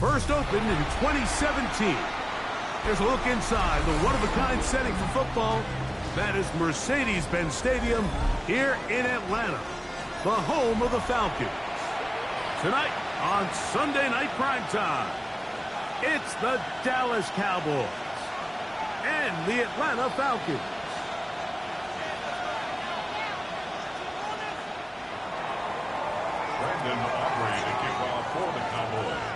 First opened in 2017. Here's a look inside the one-of-a-kind setting for football. That is Mercedes-Benz Stadium here in Atlanta, the home of the Falcons. Tonight on Sunday Night Primetime, it's the Dallas Cowboys and the Atlanta Falcons. Brandon Aubrey to kick off for the Cowboys.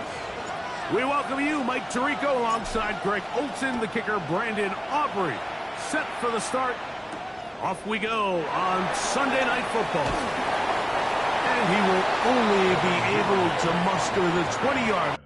We welcome you, Mike Tirico, alongside Greg Olsen, the kicker, Brandon Aubrey. Set for the start. Off we go on Sunday Night Football. And he will only be able to muster the 20-yard.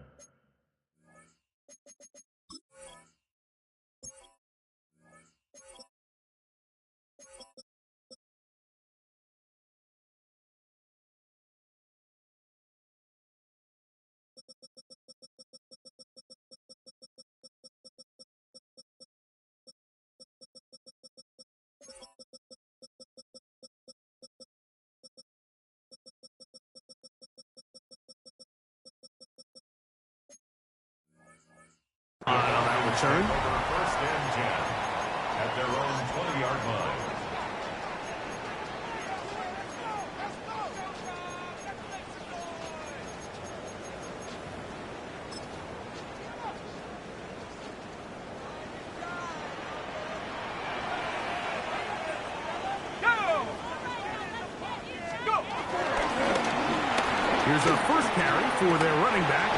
On that return. First and 10 at their own 20-yard line. Here's a first carry for their running back.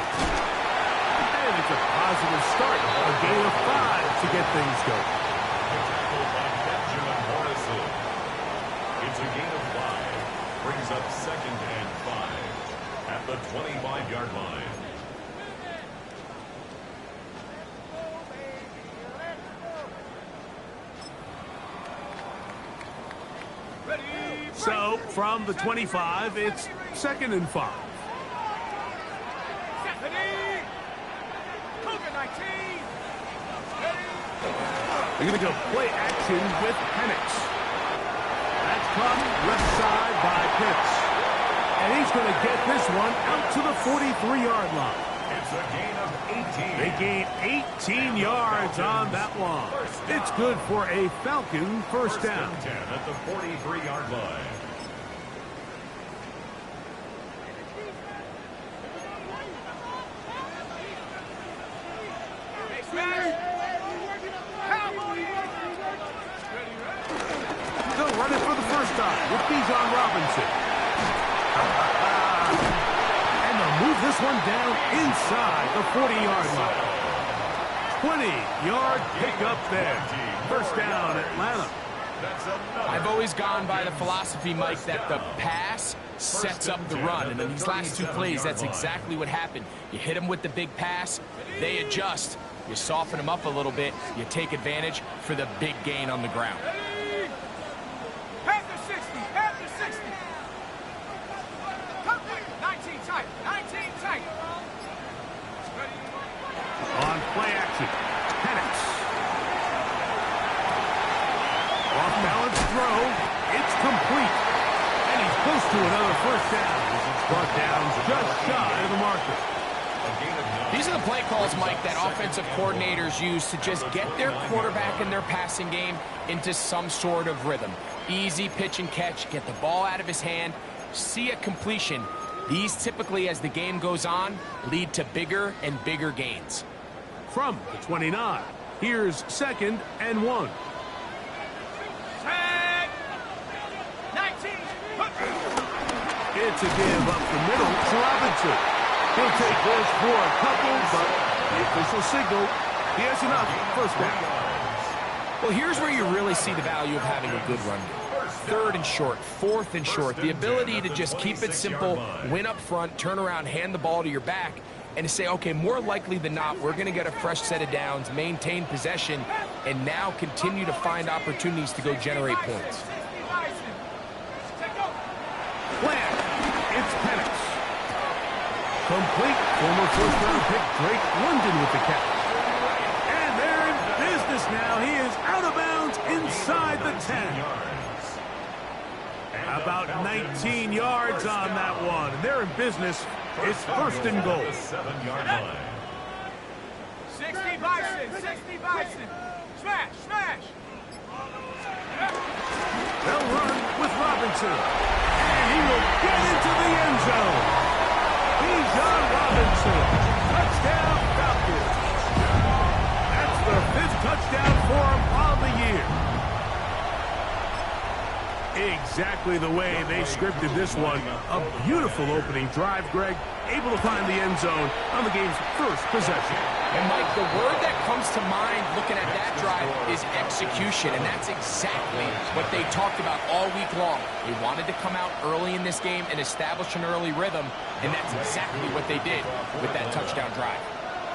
And it's a positive start. A gain of 5 to get things going. Tackled by Benjamin Morrison. It's a gain of 5. Brings up second and 5 at the 25-yard line. So, from the 25, it's second and 5. They're going to go play action with Penix. That's come left side by Pitts. And he's going to get this one out to the 43-yard line. It's a gain of 18. They gain 18 yards on that one. It's good for a Falcon first down. 10 at the 43-yard line. They'll run it for the first time with Bijan Robinson. And they'll move this one down inside the 40-yard line. 20-yard pickup there. First down, Atlanta. I've always gone by the philosophy, Mike, that the pass sets up the run. And in these last two plays, that's exactly what happened. You hit them with the big pass, they adjust. You soften them up a little bit, you take advantage for the big gain on the ground. After 60, after 60. 19 tight, 19 tight. On play action, Penix. Off-balance throw, it's complete. And he's close to another first down. This is brought down just shy of the marker. These are the play calls, Mike, that offensive coordinators use to just get their quarterback and their passing game into some sort of rhythm. Easy pitch and catch, get the ball out of his hand, see a completion. These typically, as the game goes on, lead to bigger and bigger gains. From the 29, here's second and 1. 19. It's a give up the middle to Robinson. He'll take this for a couple, but the official signal, he has enough. First down. Well, here's where you really see the value of having a good run game. Third and short, fourth and short. The ability to just keep it simple, win up front, turn around, hand the ball to your back, and to say, okay, more likely than not, we're going to get a fresh set of downs, maintain possession, and now continue to find opportunities to go generate points. Flag. It's Penix. Complete. Former first-round pick Drake London with the catch. And they're in business now. He is out of bounds inside the 10. About 19 yards on that one. And they're in business. It's first and goal. 7-yard line. Bison, 60 Bison. Smash, smash. They'll run with Robinson. And he will get into the end zone. Bijan Robinson. Touchdown, Falcons. That's the 5th touchdown for him on the year. Exactly the way they scripted this one. A beautiful opening drive, Greg. Able to find the end zone on the game's first possession. And Mike, the word that comes to mind looking at that drive is execution, and that's exactly what they talked about all week long. They wanted to come out early in this game and establish an early rhythm, and that's exactly what they did with that touchdown drive.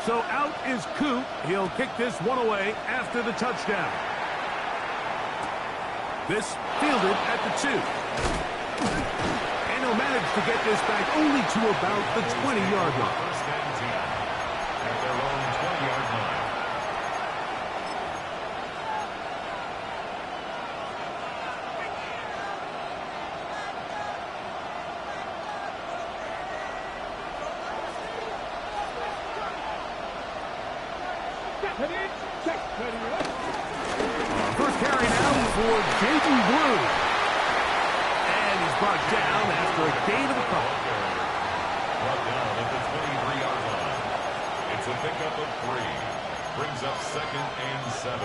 So out is Coop. He'll kick this one away after the touchdown. This fielded at the 2. And he'll manage to get this back only to about the 20-yard line. First and 10 at their own 20-yard line. First carry now for Jaden Blue. And he's brought down after a gain of a couple. Brought down at the 23-yard line. It's a pickup of 3. Brings up 2nd and 7.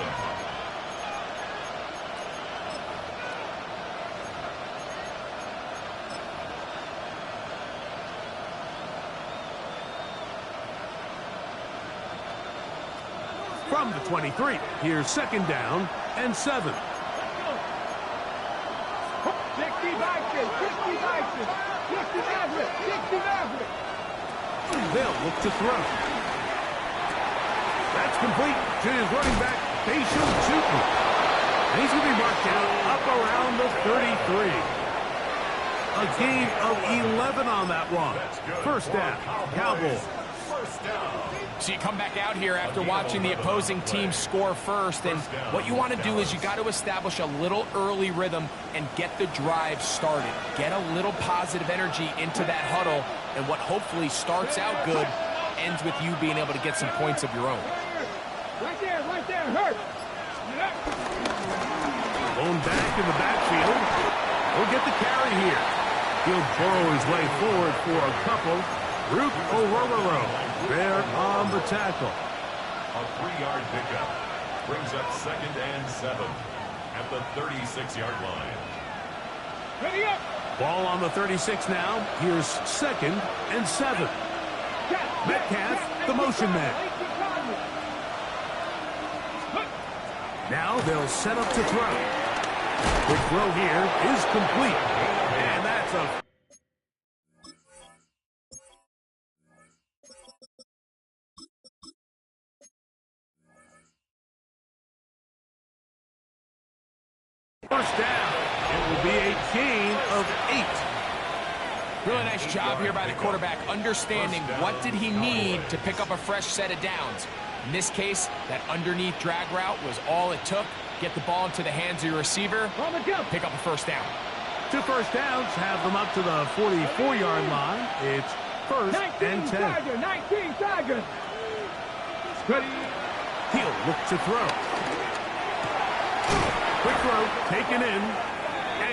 From the 23, here's 2nd down and 7. 60 Bison, 60 Bison. 60 Maverick, 60 Maverick. They'll look to throw. That's complete to his running back, Bayshore Tootin. And he's going to be marked down up around the 33. A gain of 11 on that one. First down, Cowboys. First down. So you come back out here after watching the opposing team score first, and what you want to do is you got to establish a little early rhythm and get the drive started. Get a little positive energy into that huddle, and what hopefully starts out good ends with you being able to get some points of your own. Right there, hurt. Blown back in the backfield. He'll get the carry here. He'll burrow his way forward for a couple. Rook Orororo there on the tackle. A 3-yard pickup. Brings up 2nd and 7 at the 36-yard line. Ready up. Ball on the 36 now. Here's 2nd and 7. Metcalf, the motion man. Now they'll set up to throw. The throw here is complete. And that's a... First down. It will be a gain of 8. Really nice job here by the quarterback, understanding what did he need to pick up a fresh set of downs. In this case, that underneath drag route was all it took. Get the ball into the hands of your receiver, pick up a first down. 2 first downs have them up to the 44-yard line. It's 1st and 10. 19 Tiger. Ready. He'll look to throw. Quick throw, taken in,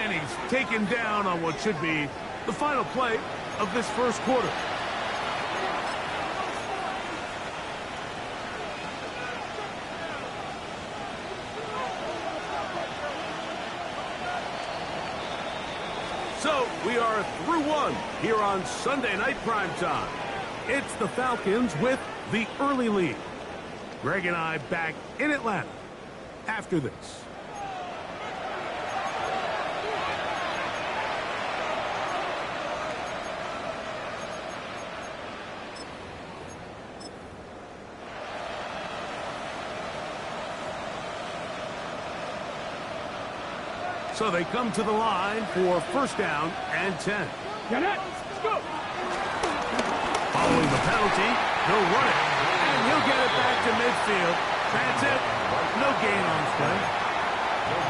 and he's taken down on what should be the final play of this first quarter. So we are through one here on Sunday Night Primetime. It's the Falcons with the early lead. Greg and I back in Atlanta after this. So they come to the line for first down and 10. Get it. Let's go. Following the penalty, he'll run it, and he'll get it back to midfield. That's it. No gain on this play.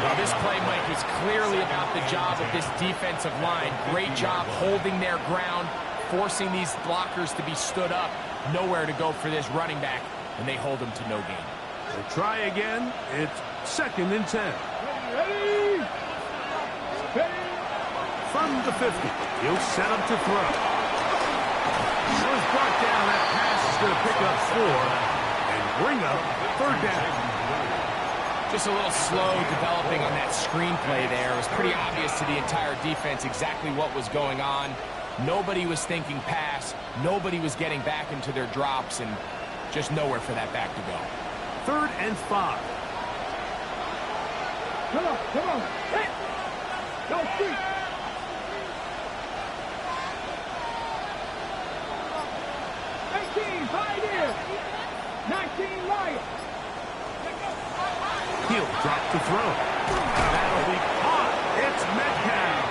Well, this play, Mike, was clearly about the job of this defensive line. Great job holding their ground, forcing these blockers to be stood up. Nowhere to go for this running back. and they hold him to no gain. We'll try again. It's 2nd and 10. Ready? Ready? From the 50, he'll set up to throw. He was brought down. That pass is going to pick up 4 and bring up 3rd down. Just a little slow developing on that screenplay there. It was pretty obvious to the entire defense exactly what was going on. Nobody was thinking pass. Nobody was getting back into their drops, and just nowhere for that back to go. 3rd and 5. Come on, come on. Hit! Go street! 18, pioneer! 19, lion! He'll drop to throw. That'll be caught. It's Metcalf.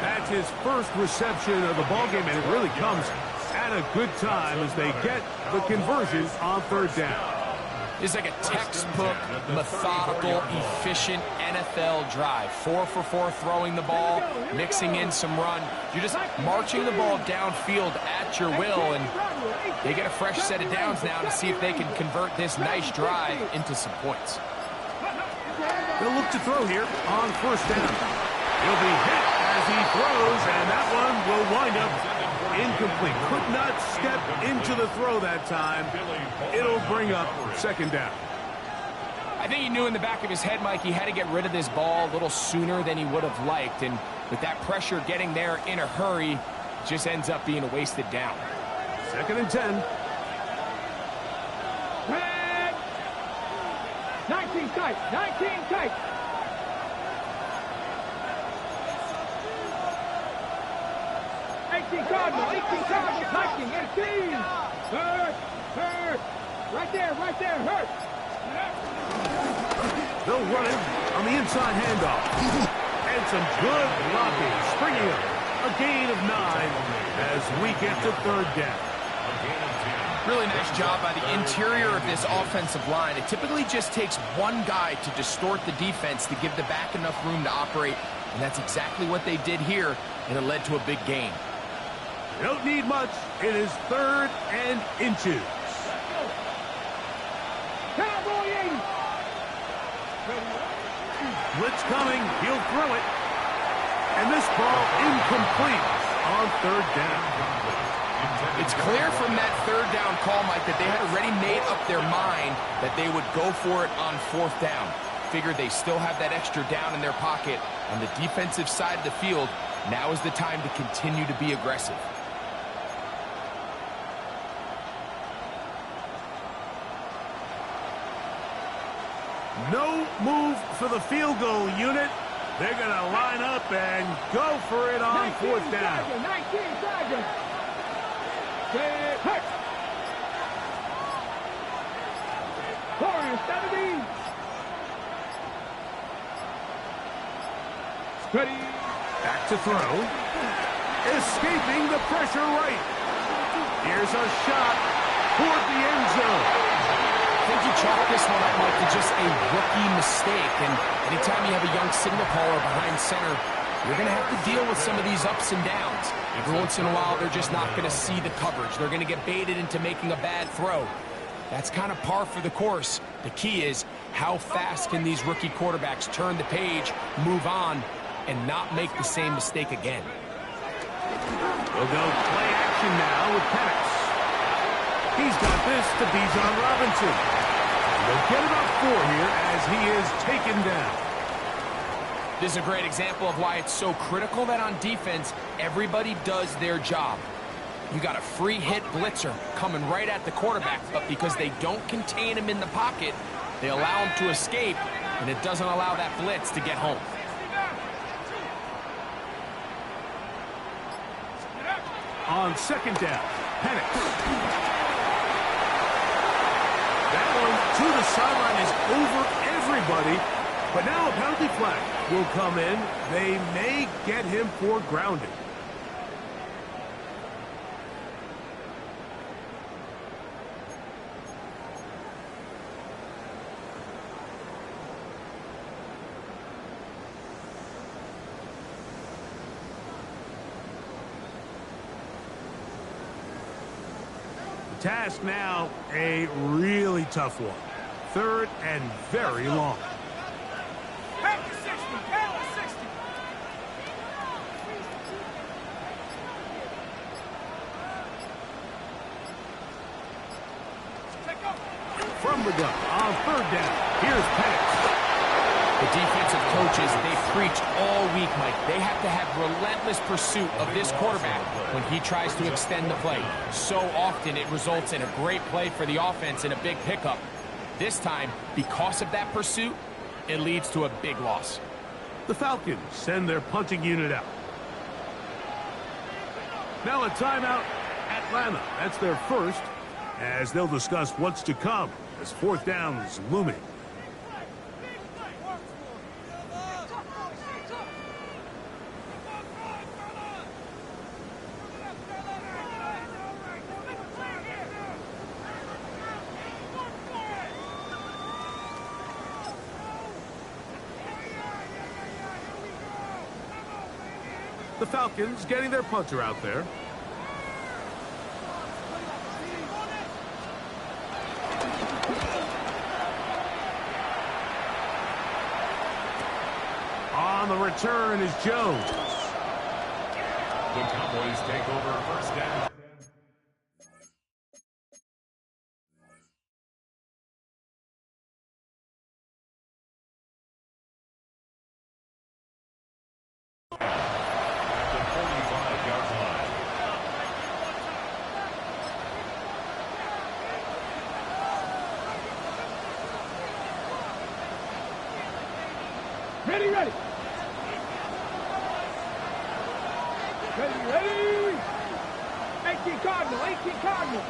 That's his first reception of the ballgame, and it really comes at a good time as they get the conversion on 3rd down. It's like a textbook, methodical, efficient NFL drive. 4 for 4 throwing the ball, mixing in some run. You're just marching the ball downfield at your will, and they get a fresh set of downs now to see if they can convert this nice drive into some points. They'll look to throw here on 1st down. He'll be hit as he throws, and that one will wind up incomplete. Could not step into the throw that time. It'll bring up 2nd down. I think he knew in the back of his head, Mike, he had to get rid of this ball a little sooner than he would have liked. And with that pressure getting there in a hurry, it just ends up being a wasted down. 2nd and 10. Red! 19 tight, 19 tight! 18 Cardinal, 18 Cardinal, touching, 18! Hurt, hurt! Right there, hurt! They'll run it on the inside handoff. And some good blocking, springing up. A gain of 9 as we get to 3rd down. Really nice job by the interior of this offensive line. It typically just takes one guy to distort the defense to give the back enough room to operate, and that's exactly what they did here, and it led to a big gain. They don't need much. It is 3rd and inches. Cowboy 80! Blitz coming. He'll throw it. And this ball incomplete on 3rd down. It's clear from that 3rd down call, Mike, that they had already made up their mind that they would go for it on 4th down. Figured they still have that extra down in their pocket on the defensive side of the field. Now is the time to continue to be aggressive. No move for the field goal unit. They're going to line up and go for it on 4th down. 19 Tiger! Get hurt! Warriors 70! Ready? Back to throw. Escaping the pressure right. Here's a shot toward the end zone. I think you chalk this one up, Mike, to just a rookie mistake. And anytime you have a young signal caller behind center, you're going to have to deal with some of these ups and downs. Every once in a while, they're just not going to see the coverage. They're going to get baited into making a bad throw. That's kind of par for the course. The key is how fast can these rookie quarterbacks turn the page, move on, and not make the same mistake again. We'll go play action now with Penix. He's got this to Bijan Robinson. They'll get about 4 here as he is taken down. This is a great example of why it's so critical that on defense, everybody does their job. You got a free hit blitzer coming right at the quarterback, but because they don't contain him in the pocket, they allow him to escape, and it doesn't allow that blitz to get home. On 2nd down, Penix. That one to the sideline is over everybody, but now a penalty flag will come in. They may get him for grounding. Task now, a really tough one. 3rd and very long. Back to 60. Back to 60. From the gun on 3rd down. Here's Penix. The defensive coaches, they preach all week, Mike. They have to have relentless pursuit of this quarterback when he tries to extend the play. So often it results in a great play for the offense and a big pickup. This time, because of that pursuit, it leads to a big loss. The Falcons send their punting unit out. Now a timeout, Atlanta. That's their first, as they'll discuss what's to come as 4th down is looming. The Falcons getting their punter out there. On the return is Jones. The Cowboys take over 1st down. Ready, ready. Ready. 18 Cardinal, 18 Cardinal.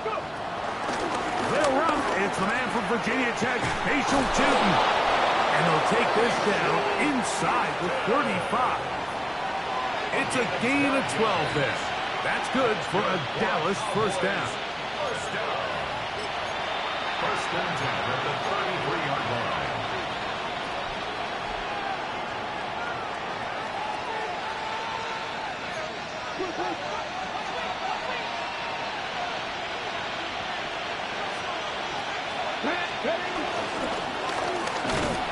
Go. They'll run. It's the man from Virginia Tech, Facial Tootin. And they'll take this down inside the 35. It's a gain of 12 there. That's good for a Dallas 1st down. 1st and 10 at the 33-yard line.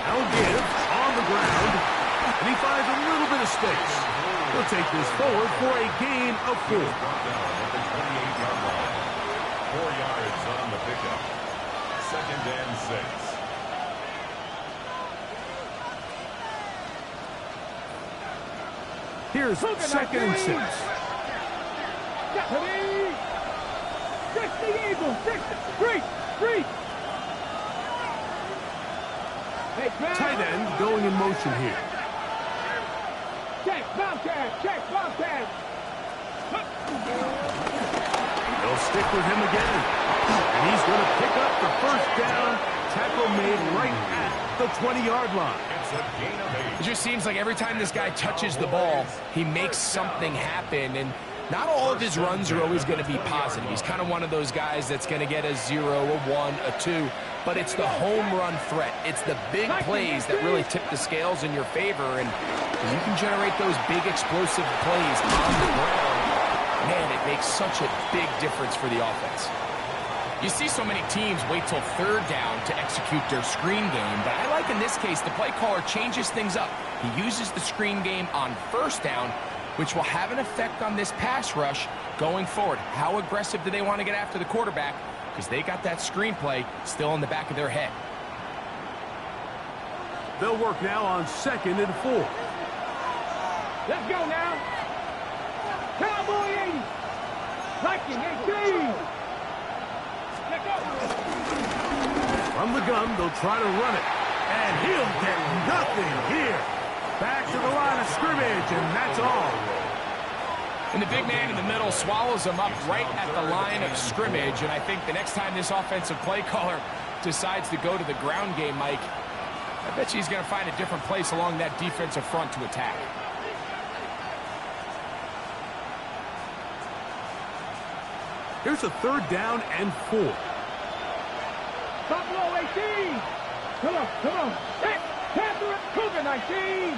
Now Gibbs on the ground, and he finds a little bit of space. He'll take this forward for a gain of 4. Brought down at the 28-yard line. 4 yards on the pickup. 2nd and 6. Here's 2nd and 6. 60 Eagles, 60. Free. Tight end going in motion here. Check, Bobcat. They'll stick with him again. And he's going to pick up the 1st down. Tackle made right at the 20-yard line. It's a gain of 8. It just seems like every time this guy touches the ball, he makes something happen. And not all of his runs are always going to be positive. He's kind of one of those guys that's going to get a 0, a 1, a 2. But it's the home run threat. It's the big plays that really tip the scales in your favor. And when you can generate those big explosive plays on the ground, man, it makes such a big difference for the offense. You see so many teams wait till 3rd down to execute their screen game, but I like in this case the play caller changes things up. He uses the screen game on 1st down, which will have an effect on this pass rush going forward. How aggressive do they want to get after the quarterback? Because they got that screenplay still in the back of their head. They'll work now on 2nd and 4. Let's go now. Cowboy 80. Viking 18. From the gun, they'll try to run it. And he'll get nothing here. Back to the line of scrimmage, and that's all. And the big man in the middle swallows him up right at the line of scrimmage. And I think the next time this offensive play caller decides to go to the ground game, Mike, I bet you he's going to find a different place along that defensive front to attack. Here's a 3rd down and 4. Buffalo 18. Come on. Hey, Panther, Cougar 19.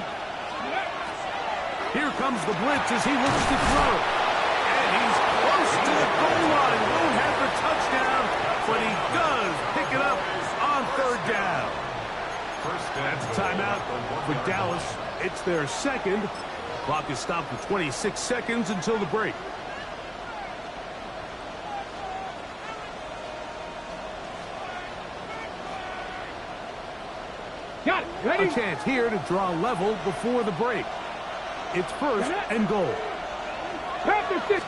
Here comes the blitz as he looks to throw. And he's close to the goal line. Won't have the touchdown, but he does pick it up on third down. That's a timeout for Dallas. It's their second. Clock is stopped for 26 seconds until the break. Got it. Ready? A chance here to draw level before the break. It's first and goal. Panther 6.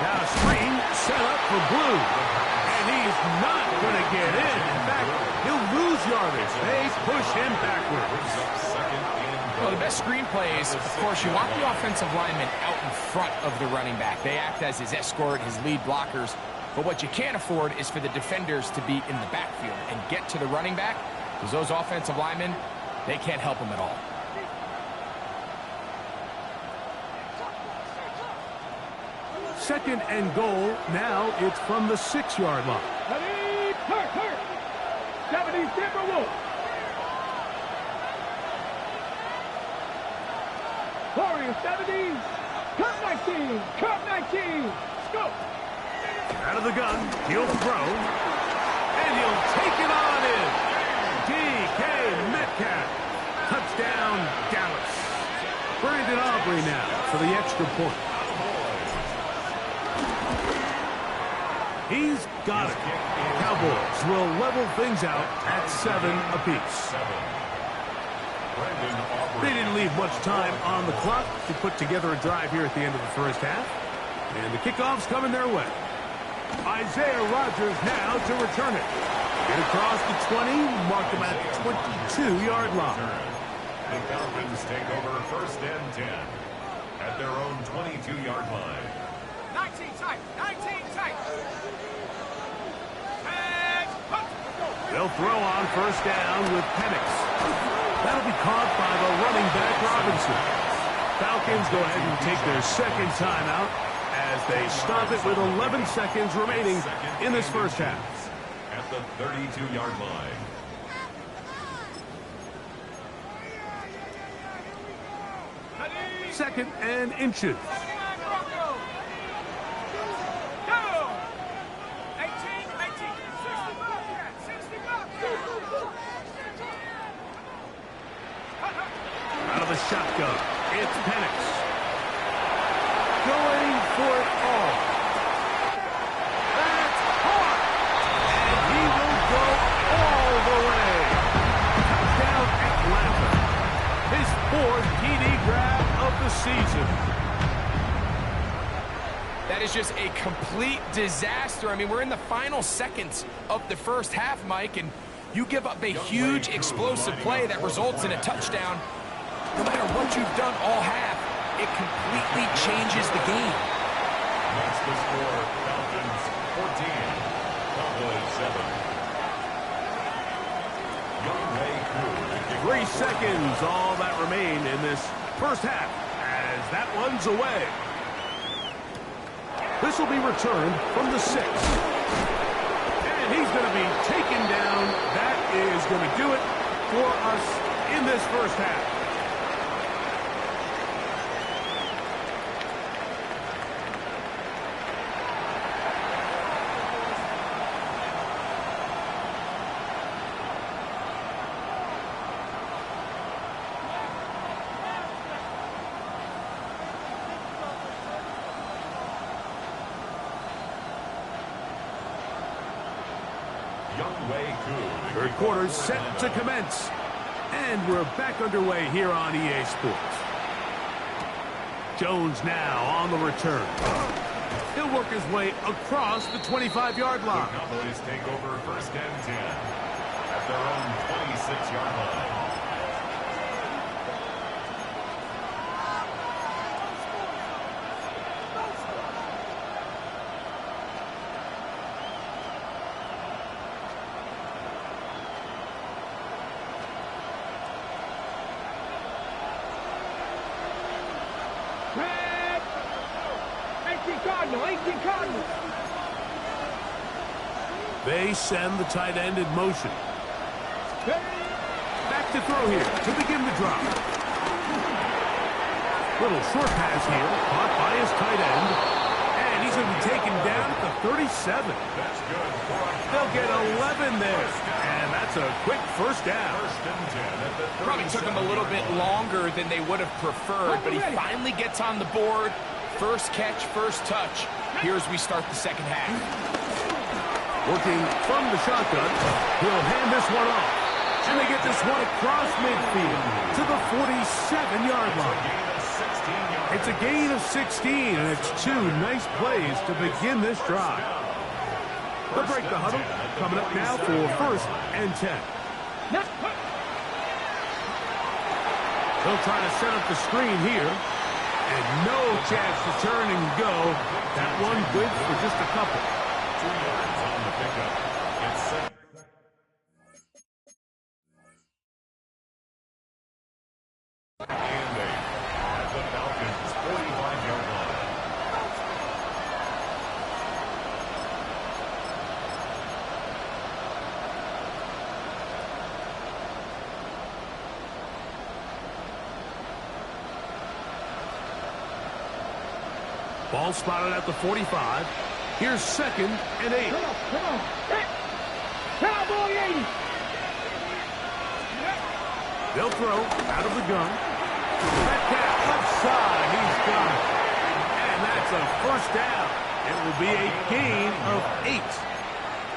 Now a screen set up for Blue. And he's not going to get in. In fact, he'll lose yardage. They push him backwards. Well, the best screen plays, of course, you want the offensive lineman out in front of the running back. They act as his escort, his lead blockers. But what you can't afford is for the defenders to be in the backfield and get to the running back, because those offensive linemen, they can't help him at all. Second and goal. Now it's from the 6-yard line. Ready? Hurt. 70 Timberwolves. Warriors 70. Cut 19. Scope. Out of the gun, he'll throw, and he'll take it on in. DK Metcalf. Touchdown, Dallas. Brandon Aubrey now for the extra point. He's got it. Cowboys will level things out at 7 apiece. They didn't leave much time on the clock to put together a drive here at the end of the first half. And the kickoff's coming their way. Isaiah Rodgers now to return it. Get across the 20, mark him at the 22-yard line. The Falcons take over first and 10 at their own 22-yard line. 19 tight. They'll throw on first down with Penix. That'll be caught by the running back Robinson. Falcons go ahead and take their second timeout as they stop it with 11 seconds remaining in this first half. At the 32-yard line. Second and inches. Out of the shotgun, it's Penix. Going for it all. That's hard. And he will go all the way. Touchdown Atlanta. His 4th TD grab of the season. That is just a complete disaster. I mean, we're in the final seconds of the first half, Mike, and you give up a huge explosive play that results in a touchdown. No matter what you've done all half, it completely changes the game. That's the score. Falcons 14, Cowboys 7. 3 seconds, all that remain in this first half as that one's away. This will be returned from the 6. And he's going to be taken down. That is going to do it for us in this first half. Third quarter's set to commence. And we're back underway here on EA Sports. Jones now on the return. He'll work his way across the 25-yard line. The Cowboys take over first and 10 at their own 26-yard line. They send the tight end in motion. Back to throw here to begin the drop. Little short pass here, caught by his tight end. And he's going to be taken down at the 37. That's good. They'll get 11 there. And that's a quick first down. First and 10 at the 37. Probably took him a little bit longer than they would have preferred, but he finally gets on the board. First catch, first touch. Here as we start the second half. Working from the shotgun, he'll hand this one off. And they get this one across midfield to the 47-yard line. It's a gain of 16, and it's two nice plays to begin this drive. They'll break the huddle, coming up now for first and 10. They'll try to set up the screen here. And no chance to turn and go. That one good for just a couple. 2 yards on the pickup. It's second. And they at the Falcons' 45-yard line. Ball spotted at the 45. Here's second and 8. Come on. Hey. Cowboy 80. They'll throw out of the gun. Metcalf left side. He's got it. And that's a first down. It will be a gain of 8.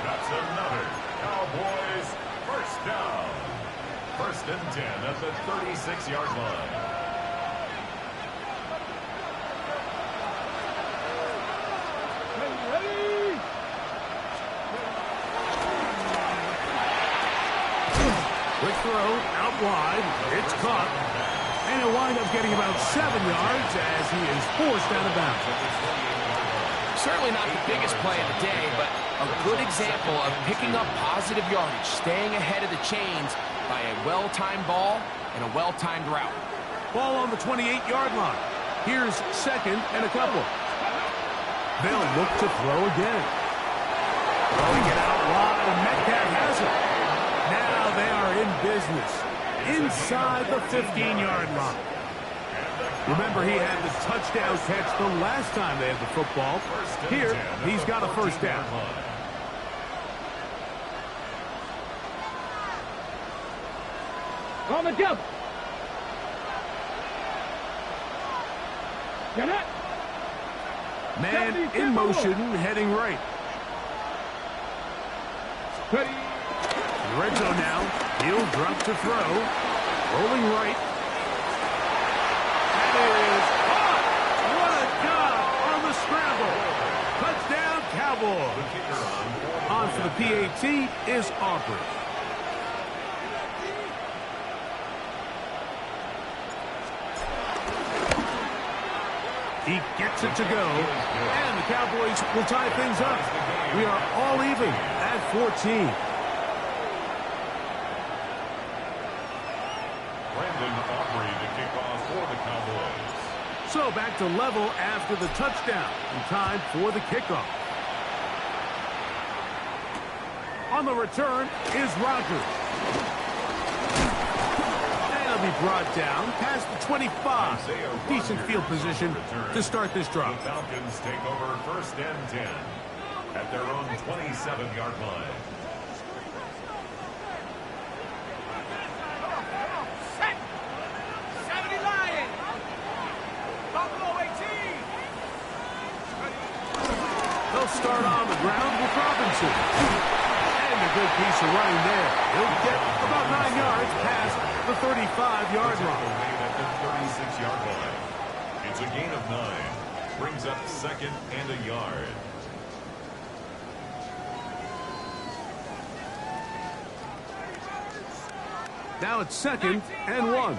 That's another Cowboys first down. First and 10 at the 36-yard line. Quick throw out wide. It's caught. And he'll wind up getting about 7 yards as he is forced out of bounds. Certainly not the biggest play of the day, but a good example of picking up positive yardage, staying ahead of the chains by a well-timed ball and a well-timed route. Ball on the 28-yard line. Here's second and a couple. They'll look to throw again. Throwing it out wide, and Metcalf has it. Now they are in business inside the 15-yard line. Remember, he had the touchdown catch the last time they had the football. Here, he's got a first down. On the jump. Get it. Man in motion, heading right. Ready. Red zone now. He'll drop to throw. Rolling right. That is caught. What a job on the scramble. Touchdown, Cowboys. On for the PAT is Aubrey. He gets it to go. And the Cowboys will tie things up. We are all even at 14. Brandon Aubrey to kick off for the Cowboys. So back to level after the touchdown. And time for the kickoff. On the return is Rodgers. And he'll be brought down past the 25. Decent field position to start this drive. The Falcons take over first and 10 at their own 27-yard line. They'll start on the ground with Robinson. And a good piece of running there. He'll get about 9 yards past the 35-yard line. At the 36-yard line. It's a gain of 9. Brings up second and a yard. Now it's second and 1.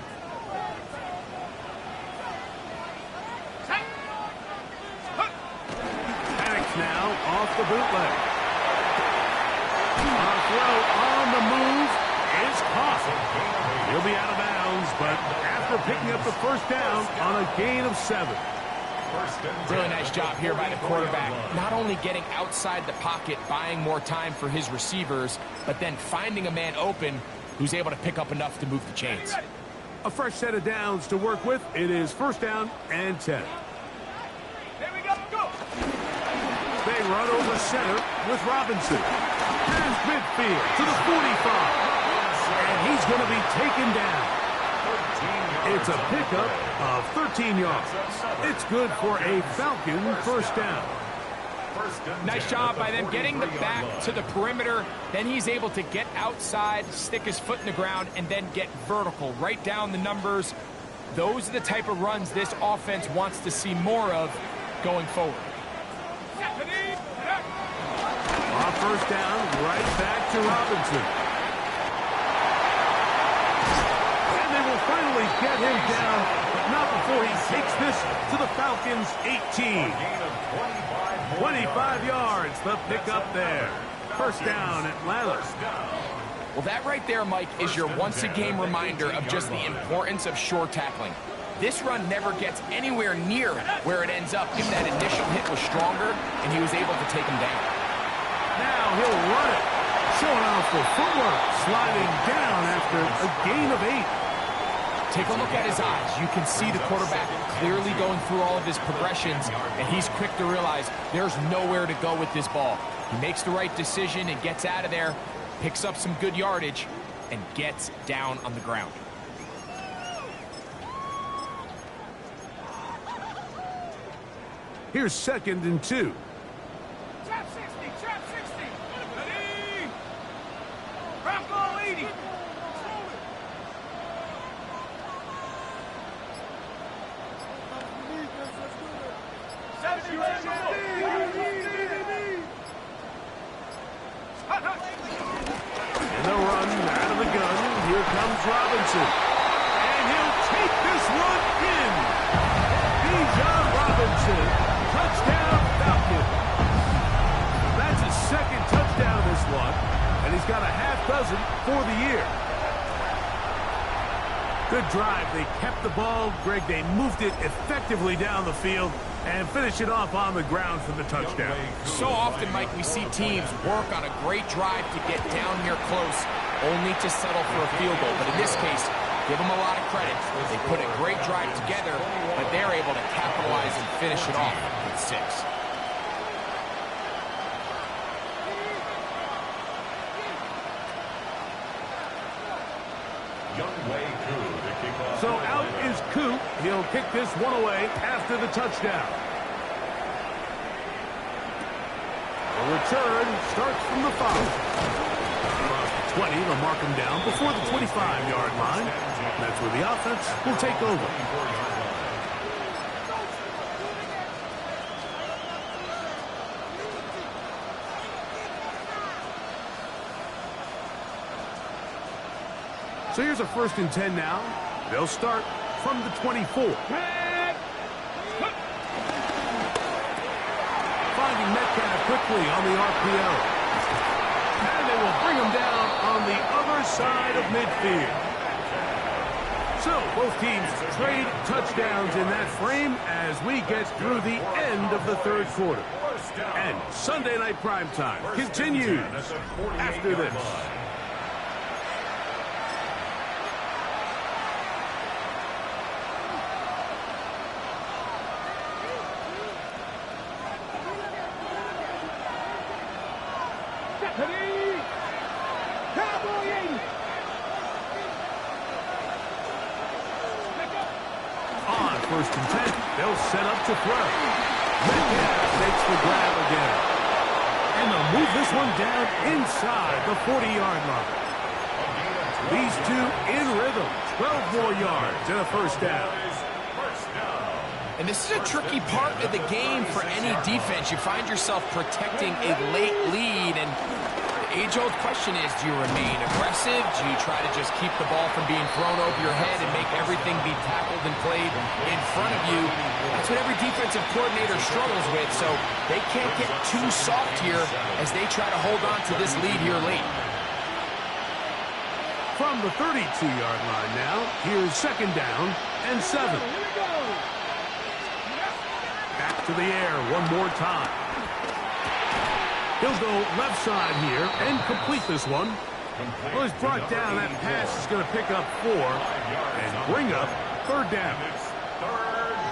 Penix now off the bootleg. A throw on the move is caught. He'll be out of bounds, but after picking up the first down on a gain of 7. Really nice job here by the quarterback. Not only getting outside the pocket, buying more time for his receivers, but then finding a man open who's able to pick up enough to move the chains. A fresh set of downs to work with. It is first down and 10. Here we go, go! They run over center with Robinson. Here's midfield to the 45. And he's going to be taken down. It's a pickup of 13 yards. It's good for a Falcon first down. Nice job by them getting the back to the perimeter. Then he's able to get outside, stick his foot in the ground, and then get vertical. Right down the numbers. Those are the type of runs this offense wants to see more of going forward. On first down, right back to Robinson. And they will finally get him down, but not before he takes this to the Falcons' 18. 25 yards, the pickup there. First down, Atlanta. Well, that right there, Mike, is your once-a-game reminder of just the importance of short tackling. This run never gets anywhere near where it ends up if that initial hit was stronger and he was able to take him down. Now he'll run it. Showing off the footwork. Sliding down after a gain of 8. Take a look at his eyes. You can see the quarterback clearly going through all of his progressions, and he's quick to realize there's nowhere to go with this ball. He makes the right decision and gets out of there, picks up some good yardage, and gets down on the ground. Here's 2nd and 2. Trap 60, trap 60. Ready? Rock ball 80. In the run, out of the gun, here comes Robinson. And he'll take this one in. Bijan Robinson, touchdown Falcon. That's his 2nd touchdown this one, and he's got a half dozen for the year. Good drive. They kept the ball. Greg, they moved it effectively down the field and finish it off on the ground for the touchdown. So often, Mike, we see teams work on a great drive to get down here close, only to settle for a field goal. But in this case, give them a lot of credit. They put a great drive together, but they're able to capitalize and finish it off with 6. So out is Coop. He'll kick this one away after the touchdown. The return starts from the 5. Across the 20, they'll mark him down before the 25-yard line. That's where the offense will take over. So here's a 1st and 10 now. They'll start from the 24. Finding Metcalf quickly on the RPO. And they will bring him down on the other side of midfield. So both teams trade touchdowns in that frame as we get through the end of the 3rd quarter. And Sunday Night Primetime continues after this. On 1st and 10, they'll set up to throw. Metcalf makes the grab again. And they'll move this one down inside the 40-yard line. These two in rhythm. 12 more yards and a first down. And this is a tricky part of the game for any defense. You find yourself protecting a late lead, and the age-old question is, do you remain aggressive? Do you try to just keep the ball from being thrown over your head and make everything be tackled and played in front of you? That's what every defensive coordinator struggles with, so they can't get too soft here as they try to hold on to this lead here late. From the 32-yard line now, here's 2nd down and 7. Back to the air one more time. He'll go left side here and complete this one Well, he's brought down. That pass is going to pick up 4 and bring up 3rd down.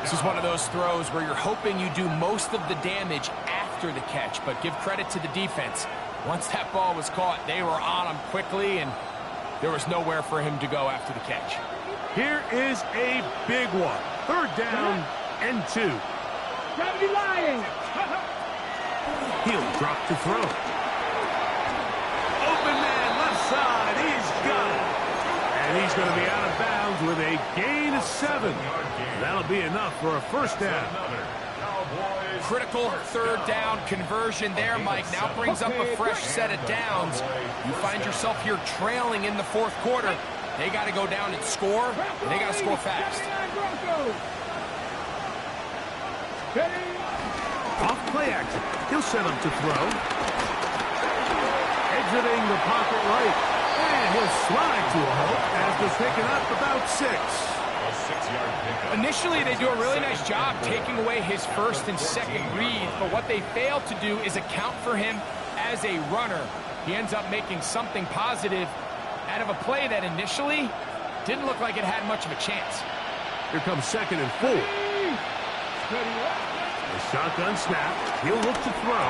This is one of those throws where you're hoping you do most of the damage after the catch, but give credit to the defense. Once that ball was caught, they were on him quickly, and there was nowhere for him to go after the catch. Here is a big one. 3rd down and 2. He'll drop to throw. Open man, left side. He's got it. And he's going to be out of bounds with a gain of 7. That'll be enough for a 1st down. Critical 3rd down conversion there, Mike. Now brings up a fresh set of downs. You find yourself here trailing in the 4th quarter. They got to go down and score, and they got to score fast. Off play action. He'll set up to throw. Exiting the pocket right. And he'll slide to a halt as they're picking up about 6. Initially, they do a really nice job taking away his 1st and 2nd read, but what they fail to do is account for him as a runner. He ends up making something positive out of a play that initially didn't look like it had much of a chance. Here comes 2nd and 4. A shotgun snap. He'll look to throw.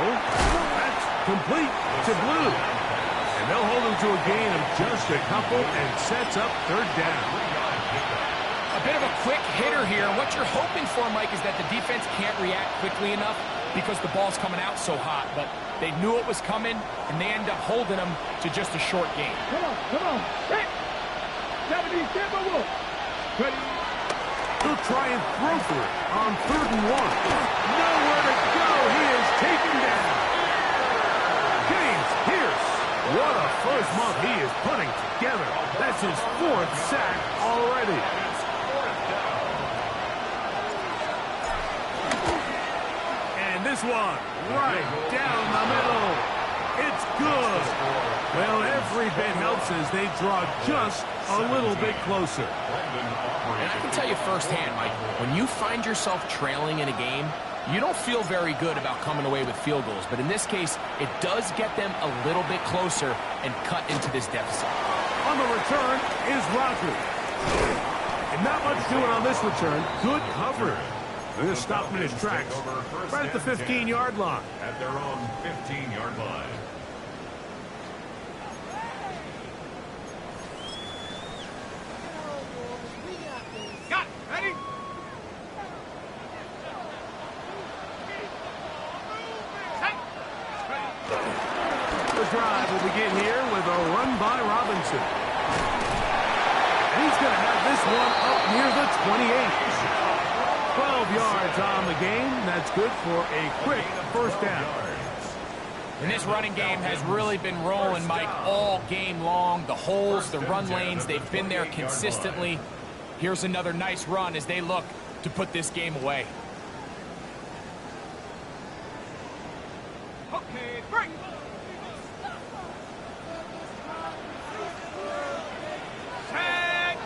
That's complete to Blue. And they'll hold him to a gain of just a couple and sets up 3rd down. A bit of a quick hitter here. What you're hoping for, Mike, is that the defense can't react quickly enough because the ball's coming out so hot. But they knew it was coming, and they end up holding them to just a short gain. Come on. Hey. He'll try and throw for it on 3rd and 1. Nowhere to go. He is taken down. James Pierce. What a first month he is putting together. That's his 4th sack already. And this one right down the middle. It's good. Well, every bit helps as they draw just a little bit closer. And I can tell you firsthand, Mike, when you find yourself trailing in a game, you don't feel very good about coming away with field goals. But in this case, it does get them a little bit closer and cut into this deficit. On the return is Rodgers. And not much doing on this return. Good cover. They're going to stop him in his tracks right at the 15-yard line. At their own 15-yard line. Got it. Ready? The drive will begin here with a run by Robinson. And he's going to have this one up near the 28. 12 yards on the game. That's good for a quick 1st down. And this running game has really been rolling, Mike, all game long. The holes, the run lanes, they've been there consistently. Here's another nice run as they look to put this game away. Okay, break. Tag.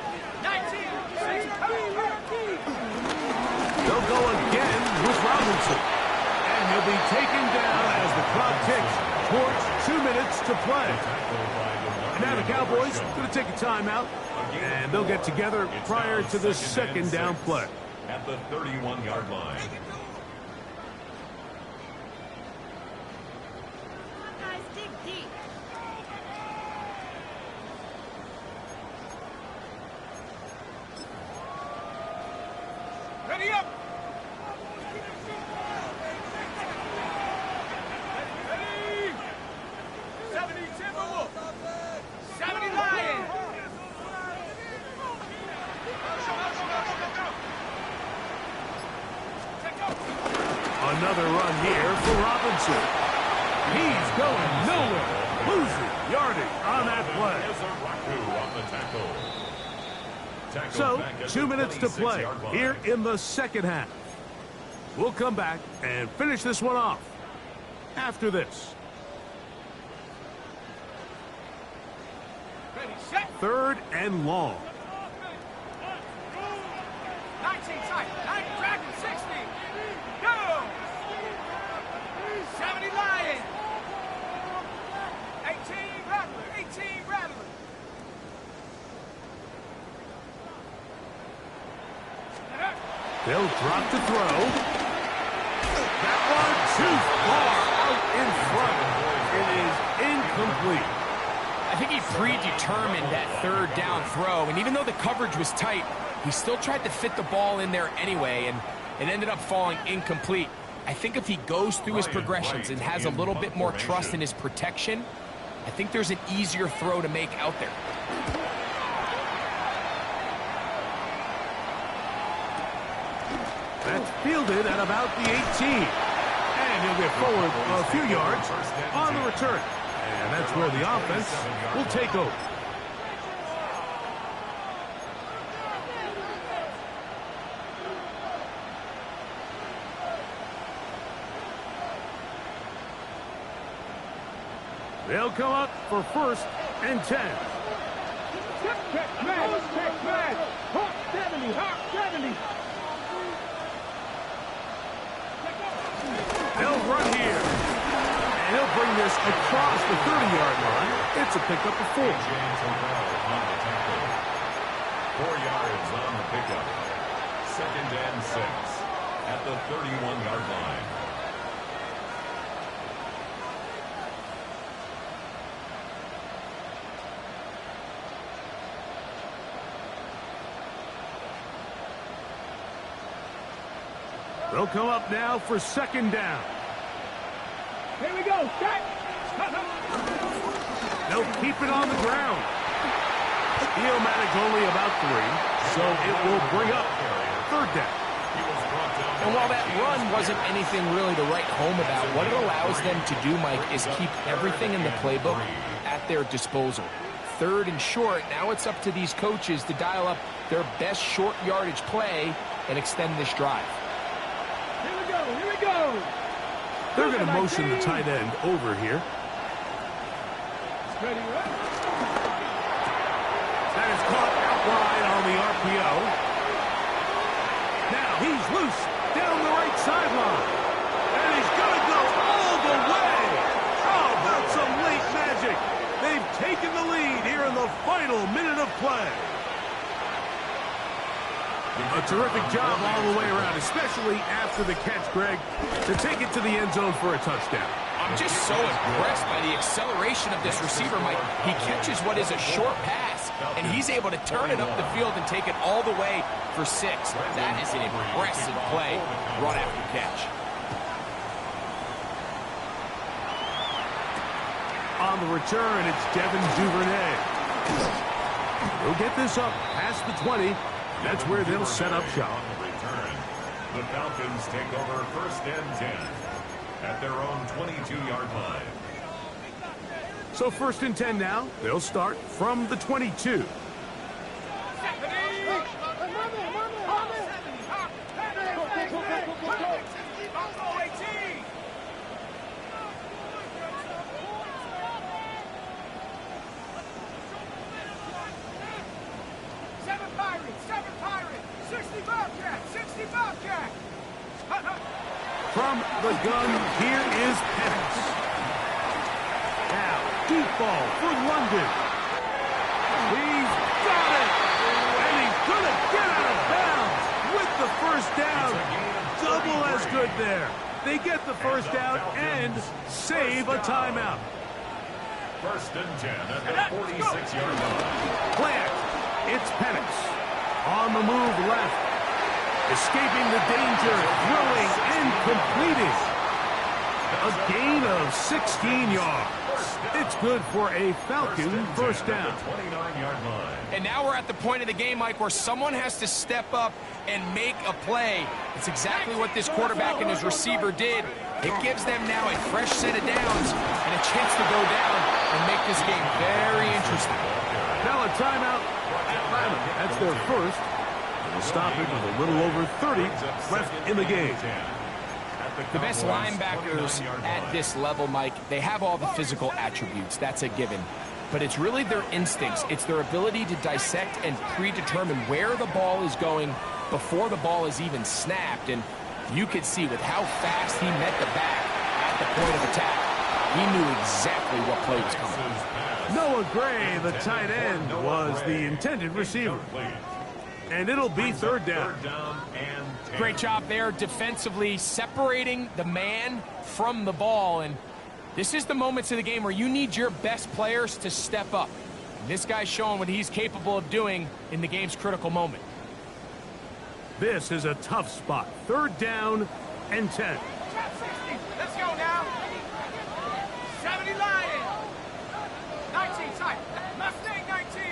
19. They'll go again with Robinson. And he'll be taken down as the clock ticks towards 2 minutes to play. And now the Cowboys are going to take a timeout, and they'll get together prior to the 2nd down play. At the 31-yard line. Guys, dig deep. Ready up. Ready. 70 Timberwolf. 70 Lion. Another run here for Robinson. He's going nowhere. Losing yardage on that play. So, 2 minutes to play here in the 2nd half. We'll come back and finish this one off after this. Ready, set. 3rd and long. 19 side. 9 Dragon 60. Go. 70 Lion. 18 Rattler. 18 Rattler. They'll drop to throw. That one too far out in front. It is incomplete. I think he predetermined that third down throw, and even though the coverage was tight, he still tried to fit the ball in there anyway, and it ended up falling incomplete. I think if he goes through his progressions and has a little bit more trust in his protection, I think there's an easier throw to make out there. That's fielded at about the 18. And he'll get forward a few yards on the return. And that's where the offense will take over. They'll come up for 1st and 10. Check man. Hawk 70, Hawk 70. They'll run here. And he'll bring this across the 30-yard line. It's a pickup of 4. 4 yards on the pickup. 2nd and 6 at the 31-yard line. They'll come up now for 2nd down. Here we go, Jack. They'll keep it on the ground. He'll manage only about 3, so it will bring up 3rd down. And while that run wasn't anything really to write home about, what it allows them to do, Mike, is keep everything in the playbook at their disposal. 3rd and short, now it's up to these coaches to dial up their best short yardage play and extend this drive. Here we go. They're going to motion the tight end over here. Ready, right? That is caught out wide on the RPO. Now he's loose down the right sideline. And he's going to go all the way. How about some late magic? They've taken the lead here in the final minute of play. A terrific job all the way around, especially after the catch, Greg, to take it to the end zone for a touchdown. I'm just so impressed by the acceleration of this receiver, Mike. He catches what is a short pass, and he's able to turn it up the field and take it all the way for 6. That is an impressive play, run after catch. On the return, it's Devin Duvernay. He'll get this up past the 20. That's where they'll set up shop. The Falcons take over 1st and 10 at their own 22-yard line. So 1st and 10 now. They'll start from the 22. From the gun, here is Penix. Now, deep ball for London. He's got it! And he's going to get out of bounds with the 1st down. Double as good there. They get the 1st down and save a timeout. 1st and 10 at the 46-yard line. Plant. It's Penix. On the move left. Escaping the danger, throwing and completing. A gain of 16 yards. It's good for a Falcon 1st down. 29-yard line. And now we're at the point of the game, Mike, where someone has to step up and make a play. It's exactly what this quarterback and his receiver did. It gives them now a fresh set of downs and a chance to go down and make this game very interesting. Now a timeout. Atlanta. That's their 1st. They'll stop it with a little over 30 left in the game. The best linebackers at this level, Mike, they have all the physical attributes. That's a given. But it's really their instincts. It's their ability to dissect and predetermine where the ball is going before the ball is even snapped. And you could see with how fast he met the back at the point of attack, he knew exactly what play was coming. Noah Gray, the tight end, was the intended receiver. And it'll be third down. Third down and 10. Great job there defensively, separating the man from the ball. And this is the moments of the game where you need your best players to step up. And this guy's showing what he's capable of doing in the game's critical moment. This is a tough spot. Third down and 10. Let's go now. 70 Lion. 19, side. Mustang 19.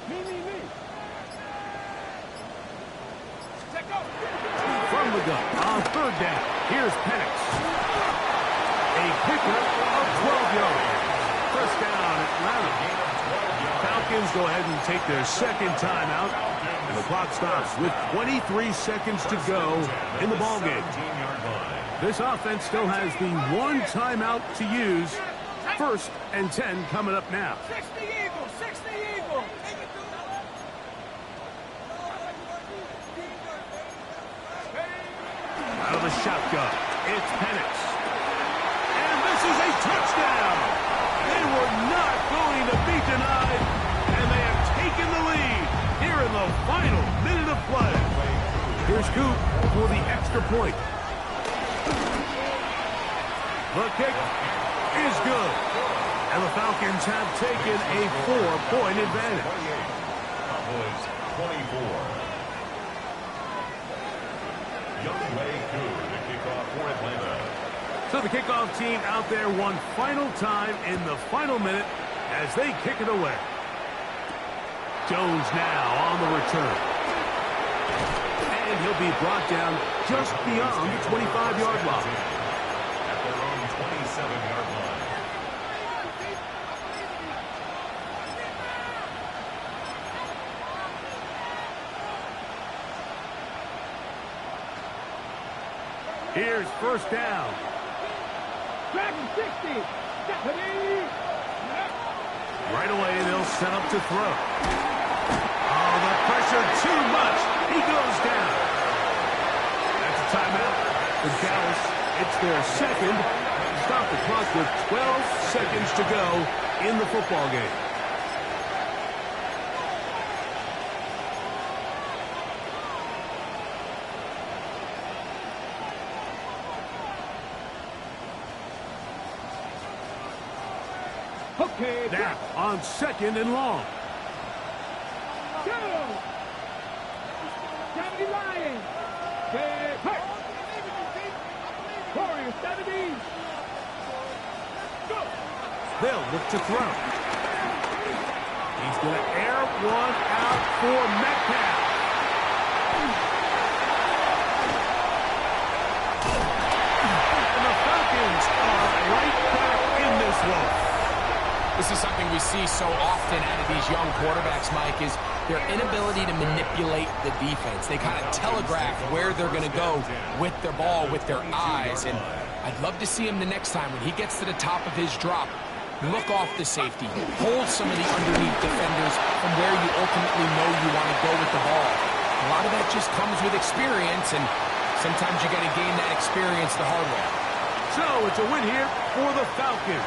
Me. Take off. From the gun on third down. Here's Penix. A pickup of 12 yards. First down, Atlanta. Falcons go ahead and take their second timeout. And the clock stops with 23 seconds to go in the ballgame. This offense still has the one timeout to use. First and 10 coming up now. 60 Eagle. 60 Eagle. Out of the shotgun, it's Penix. And this is a touchdown. They were not going to be denied, and they have taken the lead here in the final minute of play. Here's Coop for the extra point. The kick is good, and the Falcons have taken a 4-point advantage. Cowboys 24. Younghoe Koo to kick off for Atlanta. So the kickoff team out there one final time in the final minute as they kick it away. Jones now on the return. And he'll be brought down just beyond the 25-yard line. At their own 27-yard line. Here's first down. Dragon 60. Stephanie. Right away, they'll set up to throw. Oh, the pressure too much. He goes down. That's a timeout for Dallas. It's their second. Stop the clock with 12 seconds to go in the football game. Okay. Now on second and long. Go. 70 Lion. Hey. Warrior 70. Go. They'll look to throw. He's going to air one out for Metcalf. And the Falcons are right back in this one. This is something we see so often out of these young quarterbacks, Mike, is their inability to manipulate the defense. They kind of telegraph where they're going to go with their ball, with their eyes. And I'd love to see him the next time when he gets to the top of his drop. Look off the safety. Hold some of the underneath defenders from where you ultimately know you want to go with the ball. A lot of that just comes with experience, and sometimes you got to gain that experience the hard way. So it's a win here for the Falcons.